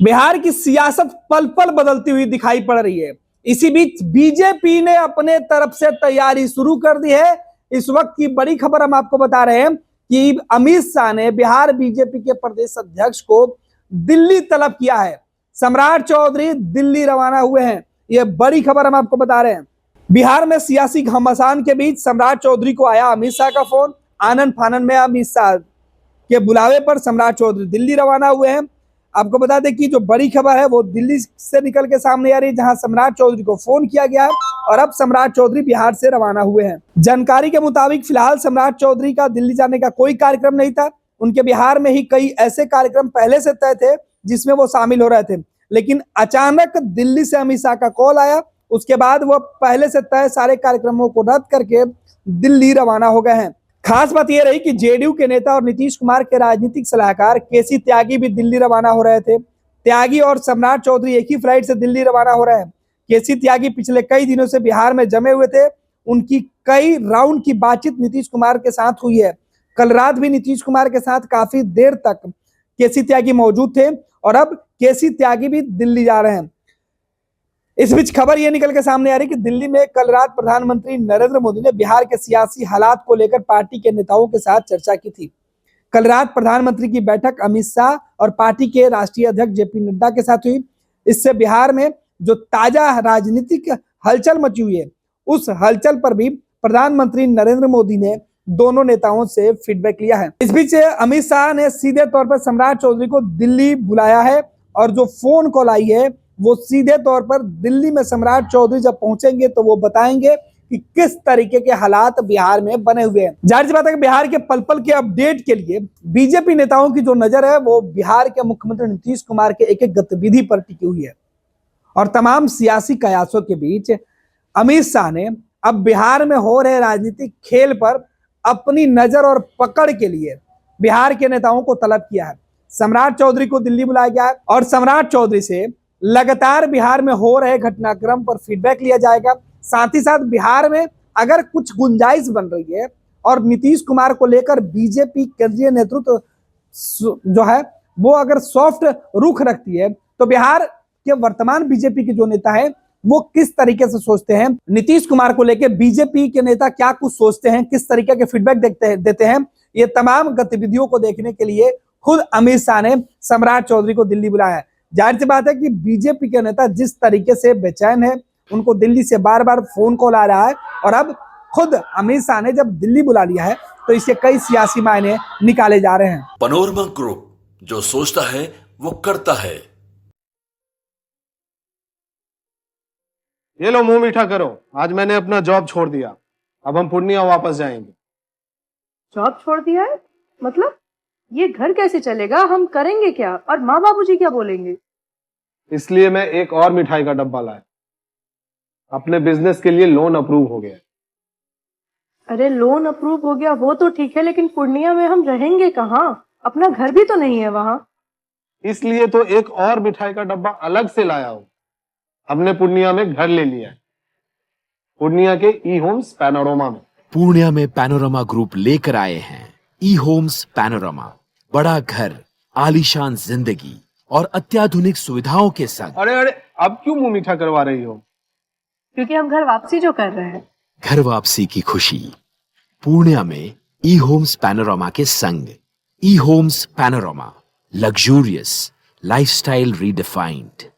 बिहार की सियासत पल पल बदलती हुई दिखाई पड़ रही है। इसी बीच बीजेपी ने अपने तरफ से तैयारी शुरू कर दी है। इस वक्त की बड़ी खबर हम आपको बता रहे हैं कि अमित शाह ने बिहार बीजेपी के प्रदेश अध्यक्ष को दिल्ली तलब किया है। सम्राट चौधरी दिल्ली रवाना हुए हैं। यह बड़ी खबर हम आपको बता रहे हैं। बिहार में सियासी घमासान के बीच सम्राट चौधरी को आया अमित शाह का फोन। आनन फानन में अमित शाह के बुलावे पर सम्राट चौधरी दिल्ली रवाना हुए हैं। आपको बता दें कि जो बड़ी खबर है वो दिल्ली से निकल के सामने आ रही है, जहां सम्राट चौधरी को फोन किया गया है और अब सम्राट चौधरी बिहार से रवाना हुए हैं। जानकारी के मुताबिक फिलहाल सम्राट चौधरी का दिल्ली जाने का कोई कार्यक्रम नहीं था। उनके बिहार में ही कई ऐसे कार्यक्रम पहले से तय थे जिसमें वो शामिल हो रहे थे, लेकिन अचानक दिल्ली से अमित शाह का कॉल आया। उसके बाद वो पहले से तय सारे कार्यक्रमों को रद्द करके दिल्ली रवाना हो गए हैं। खास बात यह रही कि जेडीयू के नेता और नीतीश कुमार के राजनीतिक सलाहकार केसी त्यागी भी दिल्ली रवाना हो रहे थे। त्यागी और सम्राट चौधरी एक ही फ्लाइट से दिल्ली रवाना हो रहे हैं। केसी त्यागी पिछले कई दिनों से बिहार में जमे हुए थे। उनकी कई राउंड की बातचीत नीतीश कुमार के साथ हुई है। कल रात भी नीतीश कुमार के साथ काफी देर तक केसी त्यागी मौजूद थे और अब केसी त्यागी भी दिल्ली जा रहे हैं। इस बीच खबर यह निकल के सामने आ रही है कि दिल्ली में कल रात प्रधानमंत्री नरेंद्र मोदी ने बिहार के सियासी हालात को लेकर पार्टी के नेताओं के साथ चर्चा की थी। कल रात प्रधानमंत्री की बैठक अमित शाह और पार्टी के राष्ट्रीय अध्यक्ष जेपी नड्डा के साथ हुई। इससे बिहार में जो ताजा राजनीतिक हलचल मची हुई है, उस हलचल पर भी प्रधानमंत्री नरेंद्र मोदी ने दोनों नेताओं से फीडबैक लिया है। इस बीच अमित शाह ने सीधे तौर पर सम्राट चौधरी को दिल्ली बुलाया है और जो फोन कॉल आई है वो सीधे तौर पर दिल्ली में सम्राट चौधरी जब पहुंचेंगे तो वो बताएंगे कि किस तरीके के हालात बिहार में बने हुए हैं। जाहिर सी बात है कि बिहार के पल पल के अपडेट के लिए बीजेपी नेताओं की जो नजर है वो बिहार के मुख्यमंत्री नीतीश कुमार के एक एक गतिविधि पर टिकी हुई है। और तमाम सियासी कयासों के बीच अमित शाह ने अब बिहार में हो रहे राजनीतिक खेल पर अपनी नजर और पकड़ के लिए बिहार के नेताओं को तलब किया है। सम्राट चौधरी को दिल्ली बुलाया गया है और सम्राट चौधरी से लगातार बिहार में हो रहे घटनाक्रम पर फीडबैक लिया जाएगा। साथ ही साथ बिहार में अगर कुछ गुंजाइश बन रही है और नीतीश कुमार को लेकर बीजेपी केंद्रीय नेतृत्व जो है वो अगर सॉफ्ट रुख रखती है तो बिहार के वर्तमान बीजेपी के जो नेता है वो किस तरीके से सोचते हैं, नीतीश कुमार को लेकर बीजेपी के नेता क्या कुछ सोचते हैं, किस तरीके के फीडबैक देते हैं, ये तमाम गतिविधियों को देखने के लिए खुद अमित शाह ने सम्राट चौधरी को दिल्ली बुलाया है। जाहिर सी बात है कि बीजेपी के नेता जिस तरीके से बेचैन है, उनको दिल्ली से बार बार फोन कॉल आ रहा है और अब खुद अमित शाह ने जब दिल्ली बुला लिया है तो इससे कई सियासी मायने निकाले जा रहे हैं। पैनोरमा ग्रुप, जो सोचता है वो करता है। ये लो मुंह मीठा करो, आज मैंने अपना जॉब छोड़ दिया। अब हम पूर्णिया वापस जाएंगे। जॉब छोड़ दिया है? मतलब ये घर कैसे चलेगा? हम करेंगे क्या? और माँ बाबूजी क्या बोलेंगे? इसलिए मैं एक और मिठाई का डब्बा लाया। अपने बिजनेस के लिए लोन अप्रूव हो गया। अरे लोन अप्रूव हो गया वो तो ठीक है, लेकिन पूर्णिया में हम रहेंगे कहाँ? अपना घर भी तो नहीं है वहां। इसलिए तो एक और मिठाई का डब्बा अलग से लाया हूं। हमने पूर्णिया में घर ले लिया है, पूर्णिया के ई होम्स पैनोरमा में। पूर्णिया में पैनोरमा ग्रुप लेकर आए हैं ई होम्स पैनोरमा। बड़ा घर, आलीशान जिंदगी और अत्याधुनिक सुविधाओं के संग। अरे अब क्यों मुंह मीठा करवा रही हो? क्योंकि हम घर वापसी जो कर रहे हैं। घर वापसी की खुशी पूर्णिया में ई होम्स पैनोरमा के संग। E Homes Panorama, luxurious lifestyle redefined.